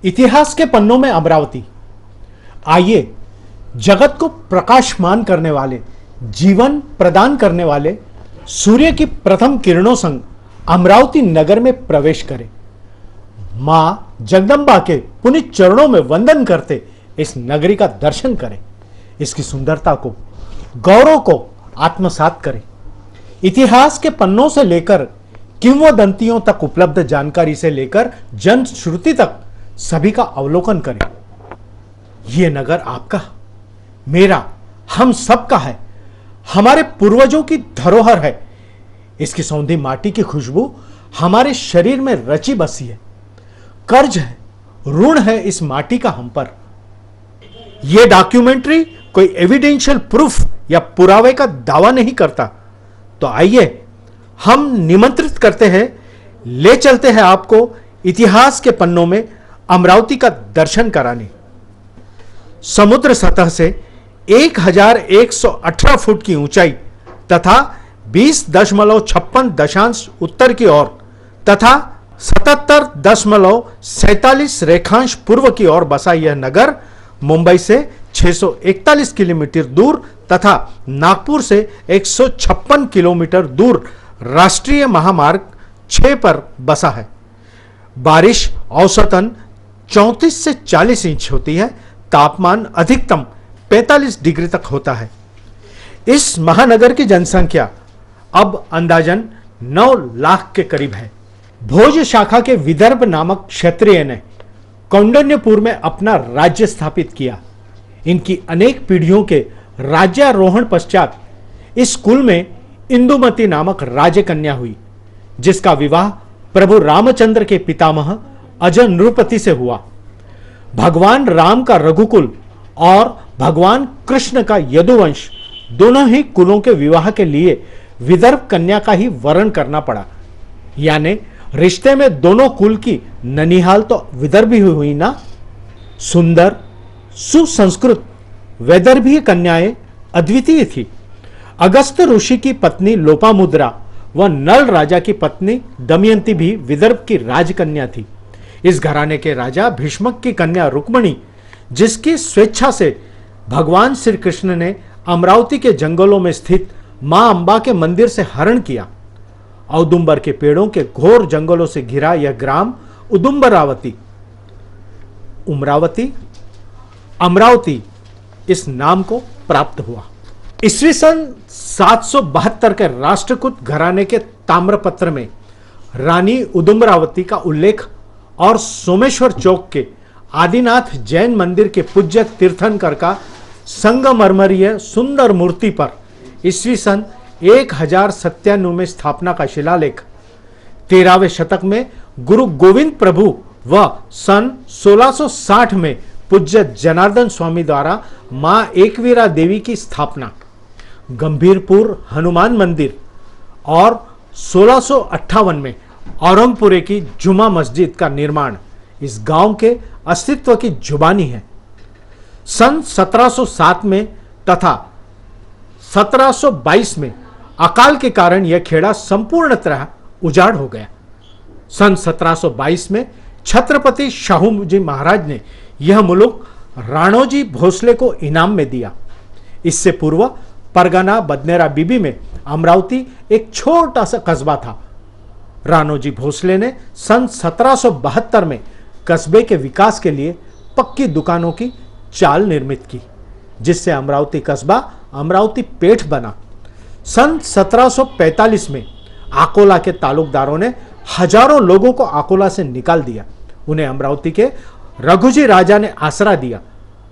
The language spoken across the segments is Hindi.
इतिहास के पन्नों में अमरावती। आइए जगत को प्रकाशमान करने वाले, जीवन प्रदान करने वाले सूर्य की प्रथम किरणों संग अमरावती नगर में प्रवेश करें। मां जगदंबा के पुनीत चरणों में वंदन करते इस नगरी का दर्शन करें, इसकी सुंदरता को, गौरव को आत्मसात करें। इतिहास के पन्नों से लेकर किंवदंतियों तक उपलब्ध जानकारी से लेकर जन श्रुति तक सभी का अवलोकन करें। यह नगर आपका, मेरा, हम सबका है, हमारे पूर्वजों की धरोहर है। इसकी सौंधी माटी की खुशबू हमारे शरीर में रची बसी है। कर्ज है, ऋण है इस माटी का हम पर। यह डॉक्यूमेंट्री कोई एविडेंशियल प्रूफ या पुरावे का दावा नहीं करता। तो आइए हम निमंत्रित करते हैं, ले चलते हैं आपको इतिहास के पन्नों में अमरावती का दर्शन कराने। समुद्र सतह से 1118 फुट की ऊंचाई तथा 20.56 उत्तर की ओर तथा 77.47 रेखांश पूर्व की ओर बसा यह नगर मुंबई से 641 किलोमीटर दूर तथा नागपुर से 156 किलोमीटर दूर राष्ट्रीय महामार्ग 6 पर बसा है। बारिश औसतन 34 से 40 इंच होती है। तापमान अधिकतम 45 डिग्री तक होता है। इस महानगर की जनसंख्या अब अंदाजन 9 लाख के करीब है। भोज शाखा के विदर्भ नामक क्षत्रिय ने कौंडिन्यपुर में अपना राज्य स्थापित किया। इनकी अनेक पीढ़ियों के राज्यारोहण पश्चात इस कुल में इंदुमती नामक राजकन्या हुई, जिसका विवाह प्रभु रामचंद्र के पितामह अजय नृपति से हुआ। भगवान राम का रघुकुल और भगवान कृष्ण का यदुवंश दोनों ही कुलों के विवाह के लिए विदर्भ कन्या का ही वरण करना पड़ा। यानी रिश्ते में दोनों कुल की ननिहाल तो विदर्भी हुई ना। सुंदर सुसंस्कृत वैदर्भीय कन्याएं अद्वितीय थी। अगस्त ऋषि की पत्नी लोपामुद्रा व नल राजा की पत्नी दमयंती भी विदर्भ की राजकन्या थी। इस घराने के राजा भीष्मक की कन्या रुक्मणी, जिसकी स्वेच्छा से भगवान श्री कृष्ण ने अमरावती के जंगलों में स्थित मां अंबा के मंदिर से हरण किया। औदुंबर के पेड़ों के घोर जंगलों से घिरा यह ग्राम उदुंबरावती, उमरावती, अमरावती इस नाम को प्राप्त हुआ। ईस्वी सन 772 के राष्ट्रकूट घराने के ताम्रपत्र में रानी उदुंबरावती का उल्लेख और सोमेश्वर चौक के आदिनाथ जैन मंदिर के पूज्य तीर्थंकर का संगमरमरीय सुंदर मूर्ति पर ईस्वी सन 1097 में स्थापना का शिलालेख, 13वें शतक में गुरु गोविंद प्रभु व सन 1660 में पूज्य जनार्दन स्वामी द्वारा मां एकवीरा देवी की स्थापना, गंभीरपुर हनुमान मंदिर और 1658 में औरंगपुरे की जुमा मस्जिद का निर्माण इस गांव के अस्तित्व की जुबानी है। सन 1707 में तथा 1722 में अकाल के कारण यह खेड़ा संपूर्णतः उजाड़ हो गया। सन 1722 में छत्रपति शाहू जी महाराज ने यह मुल्क राणोजी भोसले को इनाम में दिया। इससे पूर्व परगना बदनेरा बीबी में अमरावती एक छोटा सा कस्बा था। राणोजी भोसले ने सन 1772 में कस्बे के विकास के लिए पक्की दुकानों की चाल निर्मित की, जिससे अमरावती कस्बा अमरावती पेठ बना। सन 1745 में आकोला के तालुकदारों ने हजारों लोगों को आकोला से निकाल दिया। उन्हें अमरावती के रघुजी राजा ने आसरा दिया।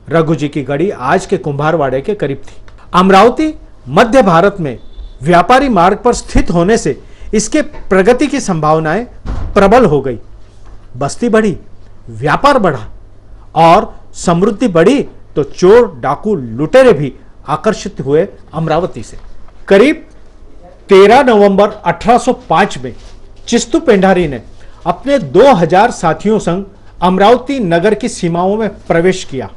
रघुजी की गढ़ी आज के कुंभारवाड़े के करीब थी। अमरावती मध्य भारत में व्यापारी मार्ग पर स्थित होने से इसके प्रगति की संभावनाएं प्रबल हो गई। बस्ती बढ़ी, व्यापार बढ़ा और समृद्धि बढ़ी तो चोर डाकू लुटेरे भी आकर्षित हुए अमरावती से। करीब 13 नवंबर 1805 में चिस्तू पेंढारी ने अपने 2000 साथियों संग अमरावती नगर की सीमाओं में प्रवेश किया।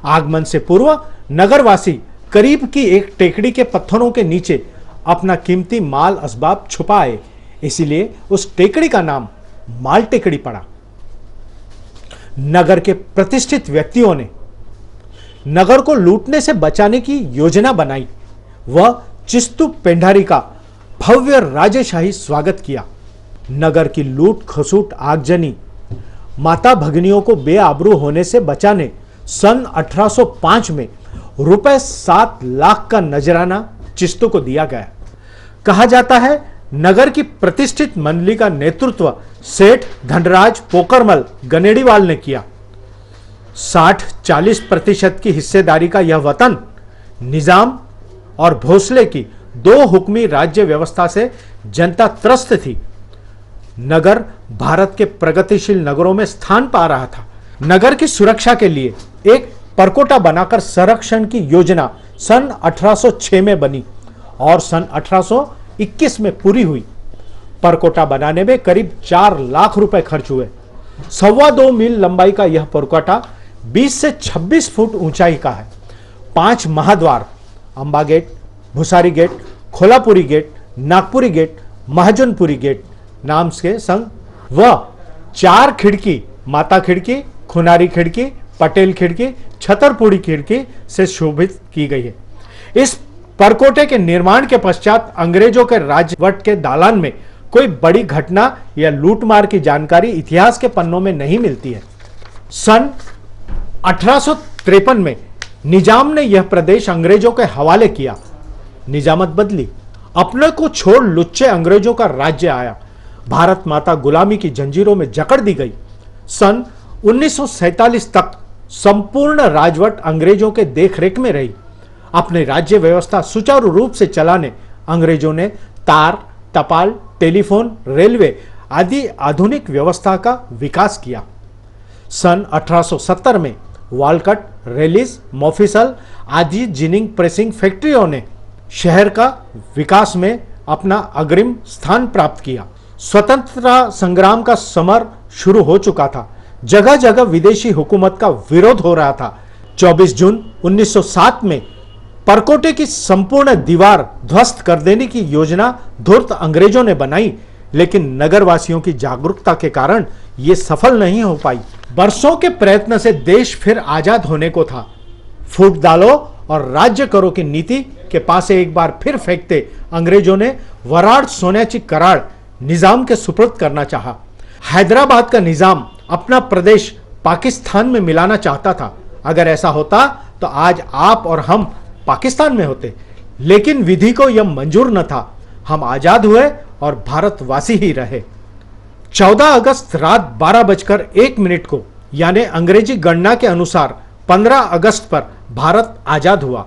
आगमन से पूर्व नगरवासी करीब की एक टेकड़ी के पत्थरों के नीचे अपना कीमती माल असबाब छुपाए, इसीलिए उस टेकड़ी का नाम माल टेकड़ी पड़ा। नगर के प्रतिष्ठित व्यक्तियों ने नगर को लूटने से बचाने की योजना बनाई। वह चिस्तू पेंढारी का भव्य राजेशाही स्वागत किया। नगर की लूट खसूट आगजनी माता भगिनियों को बेआबरू होने से बचाने सन 1805 में रुपए 7 लाख का नजराना चिस्तू को दिया गया। कहा जाता है नगर की प्रतिष्ठित मंडली का नेतृत्व सेठ धनराज पोकरमल गनेड़ीवाल ने किया। 60-40% की हिस्सेदारी का यह वतन निजाम और भोसले की 2 हुक्मी राज्य व्यवस्था से जनता त्रस्त थी। नगर भारत के प्रगतिशील नगरों में स्थान पा रहा था। नगर की सुरक्षा के लिए एक परकोटा बनाकर संरक्षण की योजना सन 1806 में बनी और सन 1821 में पूरी हुई। परकोटा बनाने में करीब 4 लाख रुपए खर्च हुए। 2.25 मील लंबाई का यह परकोटा 20 से 26 फुट ऊंचाई का है। 5 महाद्वार Amba gate, Bhusari gate, Kholapuri gate, Nagpuri gate, Mahajanpuri gate नाम के संग व 4 खिड़की माता खिड़की, खुनारी खिड़की, पटेल खिड़की, छतरपुरी खिड़की से शोभित की गई है। इस परकोटे के निर्माण के पश्चात अंग्रेजों के राजवट के दालान में कोई बड़ी घटना या लूटमार की जानकारी इतिहास के पन्नों में नहीं मिलती है। सन 1853 में निजाम ने यह प्रदेश अंग्रेजों के हवाले किया। निजामत बदली, अपने को छोड़ लुच्चे अंग्रेजों का राज्य आया। भारत माता गुलामी की जंजीरों में जकड़ दी गई। सन 1947 तक संपूर्ण राजवट अंग्रेजों के देखरेख में रही। अपने राज्य व्यवस्था सुचारू रूप से चलाने अंग्रेजों ने तार, टपाल, टेलीफोन, रेलवे आदि आधुनिक व्यवस्था का विकास किया। सन 1870 में वालकट, रेलिस, मोफिसल आदि जिनिंग प्रेसिंग फैक्ट्रियों ने शहर का विकास में अपना अग्रिम स्थान प्राप्त किया। स्वतंत्रता संग्राम का समर शुरू हो चुका था। जगह जगह विदेशी हुकूमत का विरोध हो रहा था। 24 जून 1907 में परकोटे की संपूर्ण दीवार ध्वस्त कर देने की योजना धूर्त अंग्रेजों ने बनाई, लेकिन नगरवासियों की जागरूकता के कारण यह सफल नहीं हो पाई। बरसों के प्रयत्न से देश फिर आजाद होने को था। फूट डालो और राज्य करो की नीति के पासे एक बार फिर फेंकते अंग्रेजों ने वराड सोन्याची करार निजाम के सुपुर्द करना चाहा। हैदराबाद का निजाम अपना प्रदेश पाकिस्तान में मिलाना चाहता था। अगर ऐसा होता तो आज आप और हम पाकिस्तान में होते, लेकिन विधि को यह मंजूर न था। हम आजाद हुए और भारतवासी ही रहे। 14 अगस्त रात 12:01 को यानी अंग्रेजी गणना के अनुसार 15 अगस्त पर भारत आजाद हुआ।